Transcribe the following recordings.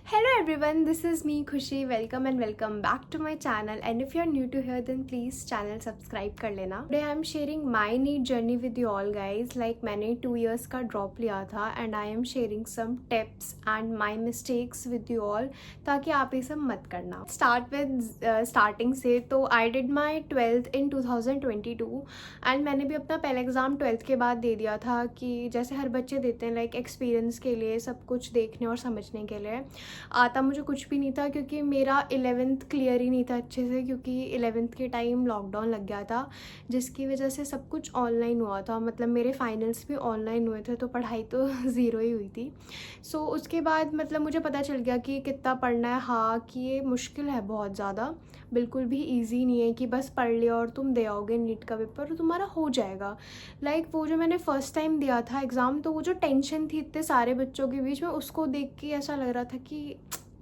Hello everyone, this is me Khushi. Welcome and welcome back to my channel. And if you are new to here, then please channel subscribe कर लेना. Today I am sharing my NEET journey with you all guys. Like मैंने 2 years का drop लिया था and I am sharing some tips and my mistakes with you all ताकि आप ये सब मत करना. Start with starting से तो I did my 12th in 2022 and मैंने भी अपना पहला एग्ज़ाम 12th के बाद दे दिया था कि जैसे हर बच्चे देते हैं लाइक एक्सपीरियंस के लिए, सब कुछ देखने और समझने के लिए. आता मुझे कुछ भी नहीं था क्योंकि मेरा 11th क्लियर ही नहीं था अच्छे से, क्योंकि 11th के टाइम लॉकडाउन लग गया था जिसकी वजह से सब कुछ ऑनलाइन हुआ था. मतलब मेरे फाइनल्स भी ऑनलाइन हुए थे तो पढ़ाई तो ज़ीरो ही हुई थी. सो उसके बाद मतलब मुझे पता चल गया कि कितना पढ़ना है. हाँ कि ये मुश्किल है बहुत ज़्यादा, बिल्कुल भी ईजी नहीं है कि बस पढ़ लिया और तुम दे आओगे नीट का पेपर और तुम्हारा हो जाएगा. लाइक वो जो मैंने फ़र्स्ट टाइम दिया था एग्ज़ाम, तो वो जो टेंशन थी इतने सारे बच्चों के बीच में, उसको देख के ऐसा लग रहा था कि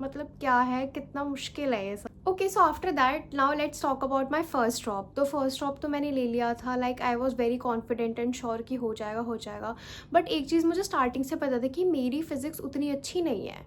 मतलब क्या है, कितना मुश्किल है ये सब. Okay, so after that now let's talk about my first drop. तो फर्स्ट ड्रॉप तो मैंने ले लिया था. Like I was very confident and sure कि हो जाएगा हो जाएगा. बट एक चीज़ मुझे स्टार्टिंग से पता था कि मेरी फिज़िक्स उतनी अच्छी नहीं है.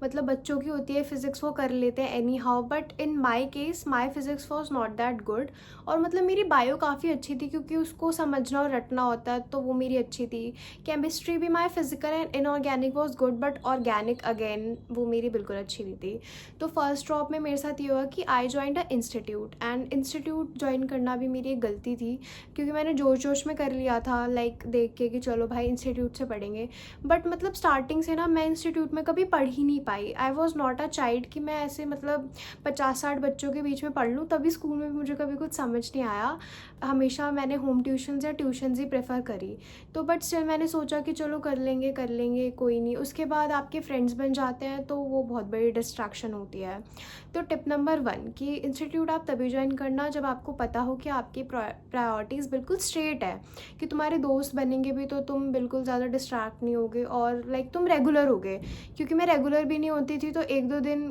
मतलब बच्चों की होती है फिज़िक्स, वो कर लेते हैं any how, but in my case my physics was not that good. और मतलब मेरी बायो काफ़ी अच्छी थी क्योंकि उसको समझना और रटना होता है, तो वो मेरी अच्छी थी. केमिस्ट्री भी माई physical and inorganic was good, but organic again वो मेरी बिल्कुल अच्छी नहीं थी. तो फर्स्ट ड्रॉप में मेरे साथ ये हुआ कि आई joined a institute, and institute join करना भी मेरी एक गलती थी क्योंकि मैंने जोश जोश में कर लिया था लाइक देख के कि चलो भाई इंस्टीट्यूट से पढ़ेंगे. बट मतलब स्टार्टिंग से ना मैं इंस्टीट्यूट में कभी पढ़ ही नहीं पाई. I was not a child कि मैं ऐसे मतलब 50-60 बच्चों के बीच में पढ़ लूँ. तभी स्कूल में भी मुझे कभी कुछ समझ नहीं आया. हमेशा मैंने होम ट्यूशन्स या ट्यूशन्स ही प्रेफर करी. तो बट स्टिल मैंने सोचा कि चलो कर लेंगे कोई नहीं. उसके बाद आपके फ्रेंड्स बन जाते हैं तो वो बहुत बड़ी डिस्ट्रैक्शन होती है. तो टिप नंबर 1 कि इंस्टीट्यूट आप तभी ज्वाइन करना जब आपको पता हो कि आपकी प्रायोरिटीज़ बिल्कुल स्ट्रेट है, कि तुम्हारे दोस्त बनेंगे भी तो तुम बिल्कुल ज़्यादा डिस्ट्रैक्ट नहीं होगे और लाइक तुम रेगुलर होगे. क्योंकि मैं रेगुलर भी नहीं होती थी तो 1-2 दिन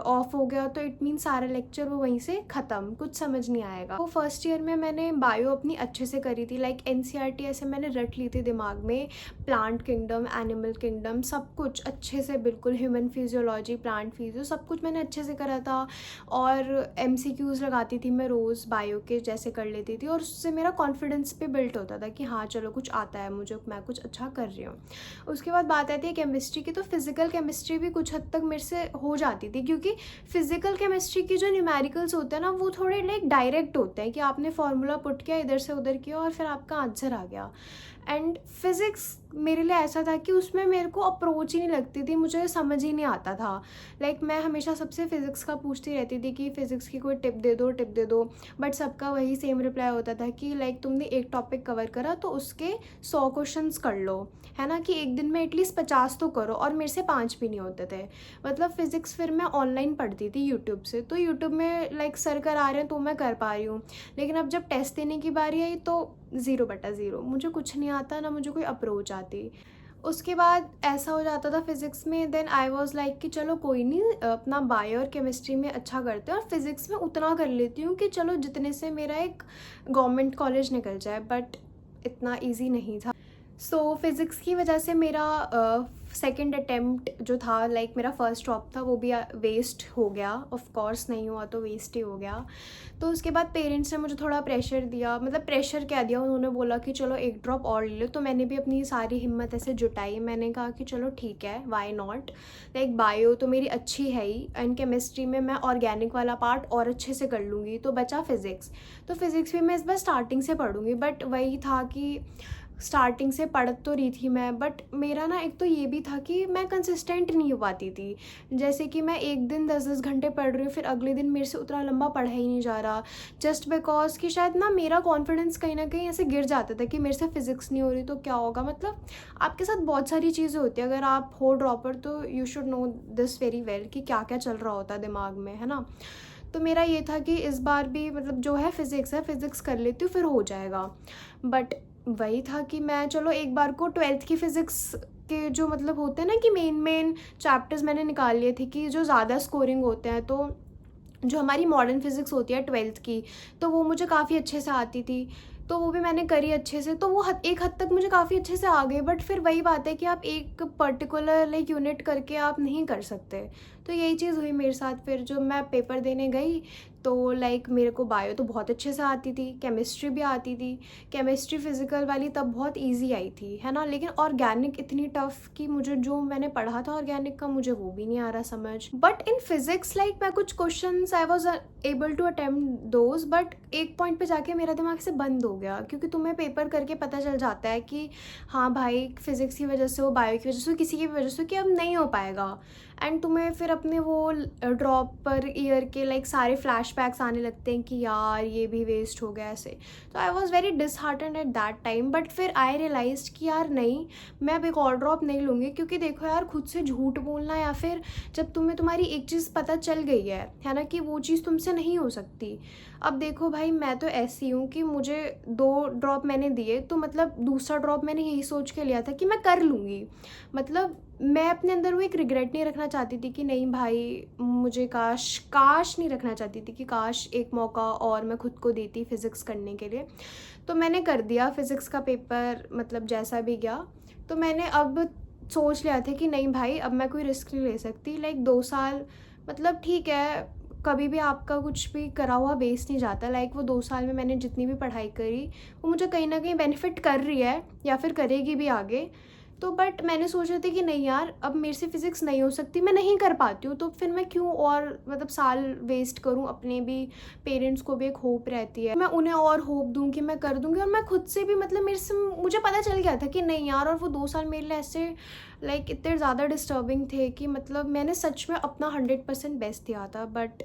ऑफ हो गया तो इट मीन सारा लेक्चर वो वहीं से ख़त्म, कुछ समझ नहीं आएगा. तो फर्स्ट ईयर में मैंने बायो अपनी अच्छे से करी थी. लाइक NCERT ऐसे मैंने रट ली थी दिमाग में. प्लांट किंगडम, एनिमल किंगडम, सब कुछ अच्छे से बिल्कुल, ह्यूमन फिजियोलॉजी, प्लांट फिजियो, सब कुछ मैंने अच्छे से करा था. और MCQs लगाती थी मैं रोज़ बायो के, जैसे कर लेती थी और उससे मेरा कॉन्फिडेंस भी बिल्ट होता था कि हाँ चलो कुछ आता है मुझे, मैं कुछ अच्छा कर रही हूँ. उसके बाद बात आती है केमिस्ट्री की. तो फिज़िकल केमिस्ट्री भी कुछ हद तक मेरे से हो जाती थी क्योंकि फिज़िकल केमिस्ट्री की जो न्यूमेरिकल्स होते हैं ना वो थोड़े लाइक डायरेक्ट होते हैं कि आपने फार्मूला पुट किया, इधर से उधर किया और फिर आपका आंसर आ गया. एंड फिज़िक्स मेरे लिए ऐसा था कि उसमें मेरे को अप्रोच ही नहीं लगती थी, मुझे समझ ही नहीं आता था. लाइक मैं हमेशा सबसे फ़िज़िक्स का पूछती रहती थी कि फ़िज़िक्स की कोई टिप दे दो. बट सबका वही सेम रिप्लाई होता था कि लाइक तुमने एक टॉपिक कवर करा तो उसके 100 क्वेश्चंस कर लो, है ना, कि एक दिन में एटलीस्ट 50 तो करो. और मेरे से 5 भी नहीं होते थे. मतलब फ़िज़िक्स फिर मैं ऑनलाइन पढ़ती थी यूट्यूब से. तो यूट्यूब में लाइक सर करा रहे हैं तो मैं कर पा रही हूँ. लेकिन अब जब टेस्ट देने की बारी आई तो 0/0, मुझे कुछ नहीं आता, ना मुझे कोई अप्रोच आती. उसके बाद ऐसा हो जाता था फिज़िक्स में. देन आई वाज लाइक कि चलो कोई नहीं, अपना बायो और केमिस्ट्री में अच्छा करते हैं और फिज़िक्स में उतना कर लेती हूँ कि चलो जितने से मेरा एक गवर्नमेंट कॉलेज निकल जाए. बट इतना ईजी नहीं था. सो फिज़िक्स की वजह से मेरा सेकंड अटेम्प्ट जो था, लाइक मेरा फर्स्ट ड्रॉप था, वो भी वेस्ट हो गया. ऑफ कोर्स नहीं हुआ तो वेस्ट ही हो गया. तो उसके बाद पेरेंट्स ने मुझे थोड़ा प्रेशर दिया. मतलब प्रेशर क्या दिया, उन्होंने बोला कि चलो एक ड्रॉप और ले लो. तो मैंने भी अपनी सारी हिम्मत ऐसे जुटाई. मैंने कहा कि चलो ठीक है, वाई नॉट. लाइक बायो तो मेरी अच्छी है ही एंड केमिस्ट्री में मैं ऑर्गेनिक वाला पार्ट और अच्छे से कर लूँगी. तो बचा फिज़िक्स. तो फिज़िक्स भी मैं इस बार स्टार्टिंग से पढ़ूँगी. बट वही था कि स्टार्टिंग से पढ़ तो रही थी मैं, बट मेरा ना एक तो ये भी था कि मैं कंसिस्टेंट नहीं हो पाती थी. जैसे कि मैं एक दिन 10-10 घंटे पढ़ रही हूँ, फिर अगले दिन मेरे से उतना लंबा पढ़ा ही नहीं जा रहा. जस्ट बिकॉज कि शायद ना मेरा कॉन्फिडेंस कहीं ना कहीं ऐसे गिर जाता था कि मेरे से फिज़िक्स नहीं हो रही तो क्या होगा. मतलब आपके साथ बहुत सारी चीज़ें होती है. अगर आप हो ड्रॉपर तो you should know this very well कि क्या क्या चल रहा होता है दिमाग में, है ना. तो मेरा ये था कि इस बार भी मतलब जो है फ़िज़िक्स कर लेती हूँ, फिर हो जाएगा. बट वही था कि मैं चलो एक बार को 12th की फ़िज़िक्स के जो मतलब होते हैं ना कि मेन चैप्टर्स मैंने निकाल लिए थे कि जो ज़्यादा स्कोरिंग होते हैं. तो जो हमारी मॉडर्न फिज़िक्स होती है 12th की, तो वो मुझे काफ़ी अच्छे से आती थी. तो वो भी मैंने करी अच्छे से, तो वो एक हद तक मुझे काफ़ी अच्छे से आ गई। बट फिर वही बात है कि आप एक पर्टिकुलर लाइक यूनिट करके आप नहीं कर सकते। तो यही चीज़ हुई मेरे साथ। फिर जब मैं पेपर देने गई तो लाइक मेरे को बायो तो बहुत अच्छे से आती थी, केमिस्ट्री भी आती थी। केमिस्ट्री फिजिकल वाली तब बहुत इजी आई थी, है ना। लेकिन ऑर्गेनिक इतनी टफ कि मुझे जो मैंने पढ़ा था ऑर्गेनिक का मुझे वो भी नहीं आ रहा समझ। बट इन फिजिक्स लाइक मैं कुछ questions I was able to attempt those, but एक पॉइंट पे जाके मेरा दिमाग से बंद हो गया, क्योंकि तुम्हें पेपर करके पता चल जाता है कि हाँ भाई फिजिक्स की वजह से हो, बायो की वजह से, किसी की वजह से कि अब नहीं हो पाएगा। एंड तुम्हें फिर अपने वो ड्रॉप पर ईयर के लाइक सारे फ्लैशबैक्स आने लगते हैं कि यार ये भी वेस्ट हो गया ऐसे। तो I was very disheartened at that time. But फिर आई रियलाइज कि यार नहीं, मैं अब एक और ड्रॉप नहीं लूँगी, क्योंकि देखो यार खुद से झूठ बोलना, या फिर जब तुम्हें तुम्हारी एक चीज़ पता चल गई है ना, कि वो चीज़ तुमसे नहीं हो सकती। अब देखो भाई मैं तो ऐसी हूँ कि मुझे 2 ड्रॉप मैंने दिए, तो मतलब दूसरा ड्रॉप मैंने यही सोच के लिया था कि मैं कर लूँगी। मतलब मैं अपने अंदर वो एक रिग्रेट नहीं रखना चाहती थी कि नहीं भाई मुझे काश नहीं रखना चाहती थी कि काश एक मौका और मैं खुद को देती फ़िज़िक्स करने के लिए। तो मैंने कर दिया फ़िज़िक्स का पेपर, मतलब जैसा भी गया। तो मैंने अब सोच लिया था कि नहीं भाई अब मैं कोई रिस्क नहीं ले सकती। लाइक 2 साल मतलब ठीक है, कभी भी आपका कुछ भी करा हुआ वेस्ट नहीं जाता। लाइक वो 2 साल में मैंने जितनी भी पढ़ाई करी वो मुझे कहीं ना कहीं बेनिफिट कर रही है या फिर करेगी भी आगे। तो बट मैंने सोचा था कि नहीं यार अब मेरे से फिज़िक्स नहीं हो सकती, मैं नहीं कर पाती हूँ, तो फिर मैं क्यों और मतलब साल वेस्ट करूँ। अपने भी पेरेंट्स को भी एक होप रहती है, मैं उन्हें और होप दूँ कि मैं कर दूँगी। और मैं खुद से भी मतलब मुझे पता चल गया था कि नहीं यार। और वो 2 साल मेरे लिए ऐसे लाइक इतने ज़्यादा डिस्टर्बिंग थे कि मतलब मैंने सच में अपना 100% बेस्ट दिया था। बट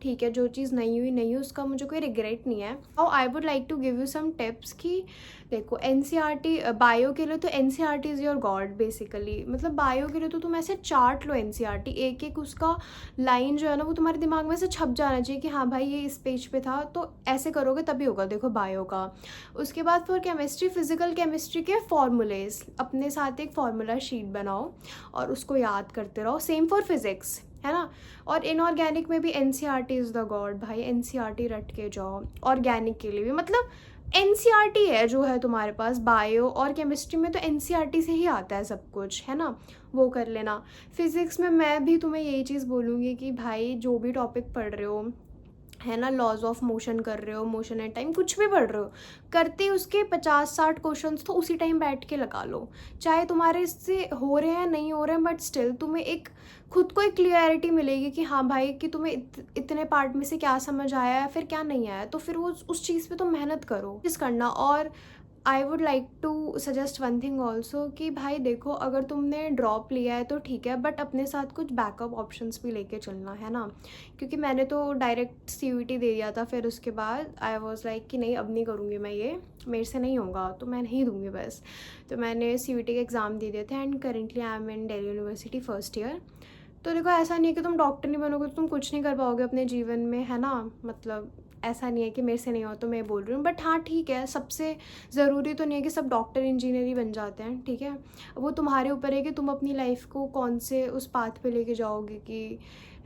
ठीक है, जो चीज़ नहीं हुई उसका मुझे कोई रिग्रेट नहीं है। और I would like to give you some tips कि देखो एनसीईआरटी बायो के लिए तो NCERT is your god basically. मतलब बायो के लिए तो तुम ऐसे चार्ट लो एनसीईआरटी, एक एक उसका लाइन जो है ना वो तुम्हारे दिमाग में से छप जाना चाहिए कि हाँ भाई ये इस पेज पे था, तो ऐसे करोगे तभी होगा। देखो बायो का, उसके बाद फॉर केमिस्ट्री, फिजिकल केमिस्ट्री के फॉर्मूलेज अपने साथ एक फार्मूला शीट बनाओ और उसको याद करते रहो। सेम फॉर फिजिक्स, है ना। और इनऑर्गेनिक में भी एनसीईआरटी इज़ द गॉड भाई, एनसीईआरटी रट के जाओ। ऑर्गेनिक के लिए भी मतलब एनसीईआरटी है जो है तुम्हारे पास। बायो और केमिस्ट्री में तो एनसीईआरटी से ही आता है सब कुछ, है ना, वो कर लेना। फिज़िक्स में मैं भी तुम्हें यही चीज़ बोलूँगी कि भाई जो भी टॉपिक पढ़ रहे हो, है ना, लॉज ऑफ मोशन कर रहे हो, मोशन एट टाइम कुछ भी पढ़ रहे हो, करते उसके 50-60 क्वेश्चंस तो उसी टाइम बैठ के लगा लो। चाहे तुम्हारे इससे हो रहे हैं नहीं हो रहे हैं, बट स्टिल तुम्हें एक खुद को एक क्लियरिटी मिलेगी कि हाँ भाई कि तुम्हें इतने पार्ट में से क्या समझ आया है फिर क्या नहीं आया। तो फिर वो उस चीज़ पे तो मेहनत करो चीज़ करना। और I would like to suggest one thing also कि भाई देखो अगर तुमने ड्रॉप लिया है तो ठीक है, बट अपने साथ कुछ बैकअप ऑप्शंस भी लेके चलना, है ना। क्योंकि मैंने तो डायरेक्ट सीयूईटी दे दिया था, फिर उसके बाद आई वाज लाइक कि नहीं अब नहीं करूँगी मैं, ये मेरे से नहीं होगा तो मैं नहीं दूँगी बस। तो मैंने सीयूईटी के एग्ज़ाम दे दिए थे and currently I am in Delhi university first year. तो देखो ऐसा नहीं है कि तुम डॉक्टर नहीं बनोगे तो तुम कुछ नहीं कर पाओगे अपने जीवन में, है ना। मतलब ऐसा नहीं है कि मेरे से नहीं हो तो मैं बोल रही हूँ। बट हाँ ठीक है, सबसे ज़रूरी तो नहीं है कि सब डॉक्टर इंजीनियर ही बन जाते हैं, ठीक है। वो तुम्हारे ऊपर है कि तुम अपनी लाइफ को कौन से उस पाथ पे लेके जाओगे कि,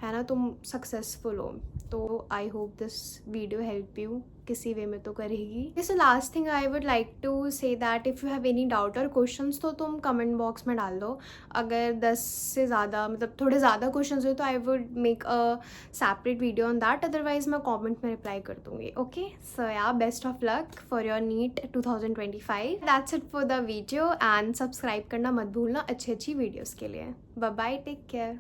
है ना, तुम सक्सेसफुल हो। तो I hope this video help you किसी वे में तो करेगी। So last thing I would like to say that if you have any doubt और क्वेश्चंस तो तुम कमेंट बॉक्स में डाल दो। अगर 10 से ज़्यादा मतलब थोड़े ज़्यादा क्वेश्चंस हो तो I would make a separate video on that, otherwise मैं कमेंट में रिप्लाई कर दूँगी। ओके, सो या best of luck for your NEET 2025। That's it for the video and subscribe करना मत भूलना अच्छी वीडियोज़ के लिए। Bye bye, take care.